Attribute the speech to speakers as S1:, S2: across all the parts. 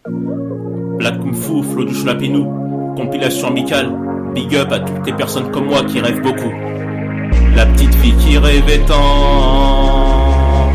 S1: Black Kung Fu, Flo du Cholapinou, compilation amicale, big up à toutes les personnes comme moi qui rêvent beaucoup. La petite fille qui rêvait tant.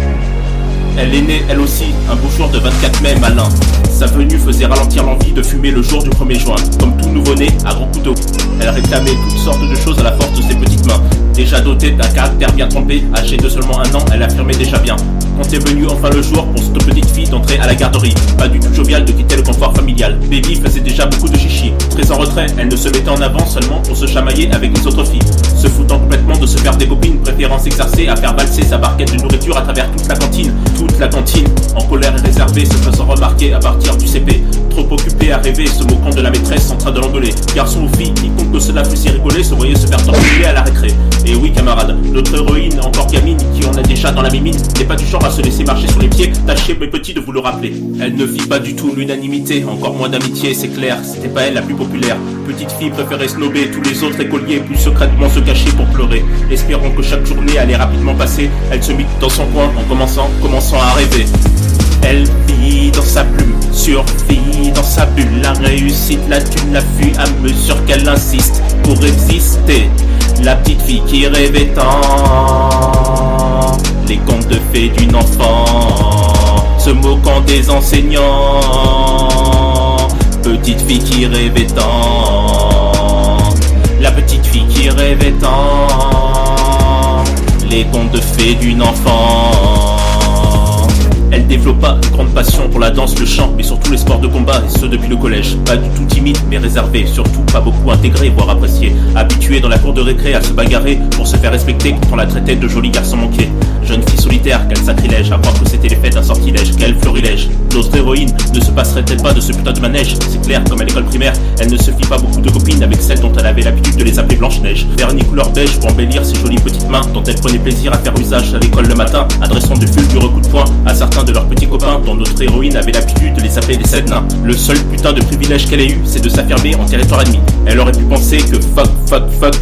S1: Elle est née, elle aussi, un beau jour de 24 mai malin. Sa venue faisait ralentir l'envie de fumer le jour du 1er juin. Comme tout nouveau-né, à gros couteau, elle réclamait toutes sortes de choses à la force de ses petites mains. Déjà dotée d'un caractère bien trempé, âgée de seulement 1 an, elle affirmait déjà bien. Quand est venu enfin le jour pour cette petite fille d'entrer à la garderie, pas du tout joviale de quitter le confort familial. Baby faisait déjà beaucoup de chichi. Très en retrait, elle ne se mettait en avant seulement pour se chamailler avec les autres filles. Se foutant complètement de se faire des copines, préférant s'exercer à faire valser sa barquette de nourriture à travers toute la cantine. Toute la cantine, en colère et réservée, se faisant remarquer à partir du CP. Trop occupé à rêver, se moquant de la maîtresse en train de l'engueuler. Garçon ou fille, quiconque que cela fût si rigoler, se voyait se faire torturer à la récré. Et oui camarade, notre héroïne, encore gamine, qui en a déjà dans la mimine, n'est pas du genre à se laisser marcher sur les pieds. Tâchez mes petits de vous le rappeler. Elle ne fit pas du tout l'unanimité, encore moins d'amitié, c'est clair, c'était pas elle la plus populaire. Petite fille préférait snober tous les autres écoliers, plus secrètement se cacher pour pleurer. Espérant que chaque journée allait rapidement passer, elle se mit dans son coin en commençant à rêver. Elle vit dans sa plume, survit dans sa bulle. La réussite, la thune, la fuit à mesure qu'elle insiste pour exister. La petite fille qui rêvait tant, les contes de fées d'une enfant, se moquant des enseignants. Petite fille qui rêvait tant, la petite fille qui rêvait tant, les contes de fées d'une enfant. Elle développa une grande passion pour la danse, le chant, mais surtout les sports de combat, et ce depuis le collège. Pas du tout timide, mais réservé, surtout pas beaucoup intégré, voire apprécié. Habituée dans la cour de récré à se bagarrer pour se faire respecter quand on la traitait de joli garçon manqué. Jeune fille solitaire, quel sacrilège, à croire que c'était l'effet d'un sortilège, quel florilège. Notre héroïne ne se passerait-elle pas de ce putain de manège? C'est clair, comme à l'école primaire, elle ne se fit pas beaucoup de copines avec celles dont elle avait l'habitude de les appeler Blanche-Neige. Vernis couleur beige pour embellir ses jolies petites mains, dont elle prenait plaisir à faire usage à l'école le matin, adressant de fulgureux coups de poing à certains de leurs petits copains, dont notre héroïne avait l'habitude de les appeler les 7 nains. Le seul putain de privilège qu'elle ait eu, c'est de s'affirmer en territoire ennemi. Elle aurait pu penser que fuck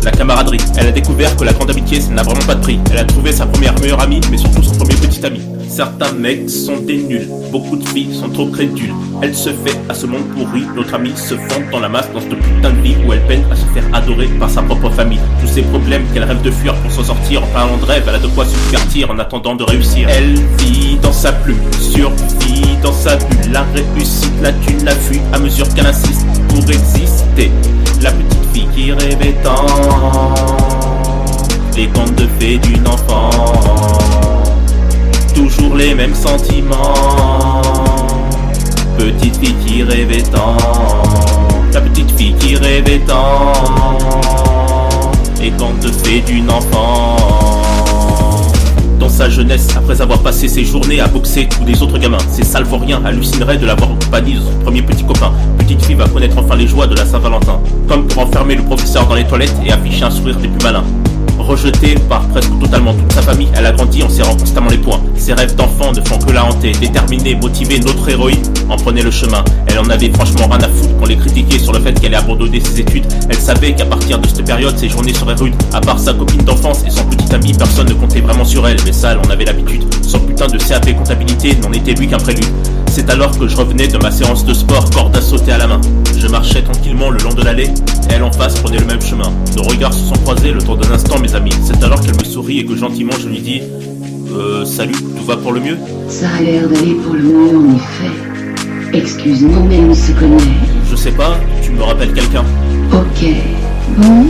S1: la camaraderie. Elle a découvert que la grande amitié, ça n'a vraiment pas de prix. Elle a trouvé sa première meilleure amie, mais surtout son premier petit ami. Certains mecs sont des nuls, beaucoup de filles sont trop crédules. Elle se fait à ce monde pourri, notre amie se fond dans la masse dans cette putain de vie où elle peine à se faire adorer par sa propre famille. Tous ces problèmes qu'elle rêve de fuir pour s'en sortir, en parlant de rêve, elle a de quoi se divertir en attendant de réussir. Elle vit dans sa plume, survit dans sa bulle. La réussite, la thune, la fuit à mesure qu'elle insiste pour exister. La petite fille qui rêvait tant, les contes de fées d'une enfant, toujours les mêmes sentiments. Petite fille qui rêvait tant, la petite fille qui rêvait tant, les contes de fées d'une enfant. Dans sa jeunesse, après avoir passé ses journées à boxer tous les autres gamins, ces salvoriens hallucineraient de l'avoir en compagnie de son premier petit copain. Petite fille va connaître enfin les joies de la Saint-Valentin, comme pour enfermer le professeur dans les toilettes et afficher un sourire des plus malins. Rejetée par presque totalement toute sa famille, elle a grandi en serrant constamment les poings. Ses rêves d'enfant ne font que la hanter. Déterminée, motivée, notre héroïne en prenait le chemin. Elle en avait franchement rien à foutre qu'on les critiquait sur le fait qu'elle ait abandonné ses études. Elle savait qu'à partir de cette période, ses journées seraient rudes. À part sa copine d'enfance et son petit ami, personne ne comptait vraiment sur elle. Mais ça, elle en avait l'habitude. Son putain de CAP comptabilité n'en était lui qu'un prélude. C'est alors que je revenais de ma séance de sport, corde à sauter à la main. Je marchais tranquillement le long de l'allée, et elle en face prenait le même chemin. Nos regards se sont croisés le temps d'un instant, mes amis. C'est alors qu'elle me sourit et que gentiment je lui dis salut, tout va pour le mieux?
S2: Ça a l'air d'aller pour le mieux en effet. Excuse-moi, mais on se connaît.
S1: Je sais pas, tu me rappelles quelqu'un?
S2: Ok, bon.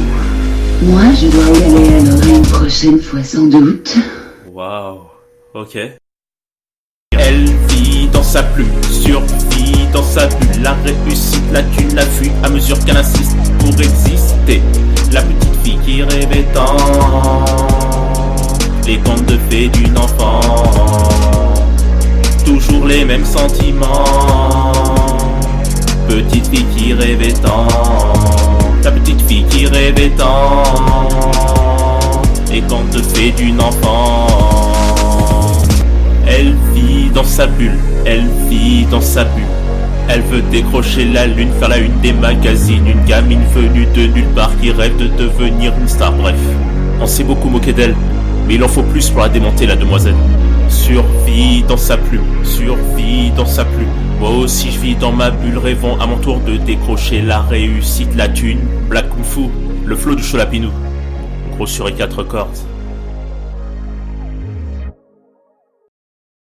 S2: Moi je dois y aller alors une prochaine fois sans doute.
S1: Waouh, ok. Elle vit dans sa plume, survit dans sa bulle. La réussite, la thune, la fuit à mesure qu'elle insiste pour exister. La petite fille qui rêvait tant, les contes de fées d'une enfant, toujours les mêmes sentiments. Petite fille qui rêvait tant, la petite fille qui rêvait tant, les contes de fées d'une enfant. Elle vit dans sa bulle, elle vit dans sa bulle. Elle veut décrocher la lune, faire la une des magazines. Une gamine venue de nulle part qui rêve de devenir une star. Bref, on s'est beaucoup moqué d'elle, mais il en faut plus pour la démonter, la demoiselle. Survit dans sa plume, survit dans sa plume. Moi aussi je vis dans ma bulle, rêvant à mon tour de décrocher la réussite, la thune. Black Kung Fu, le flow du Cholapinou. Gros sur les 4 cordes.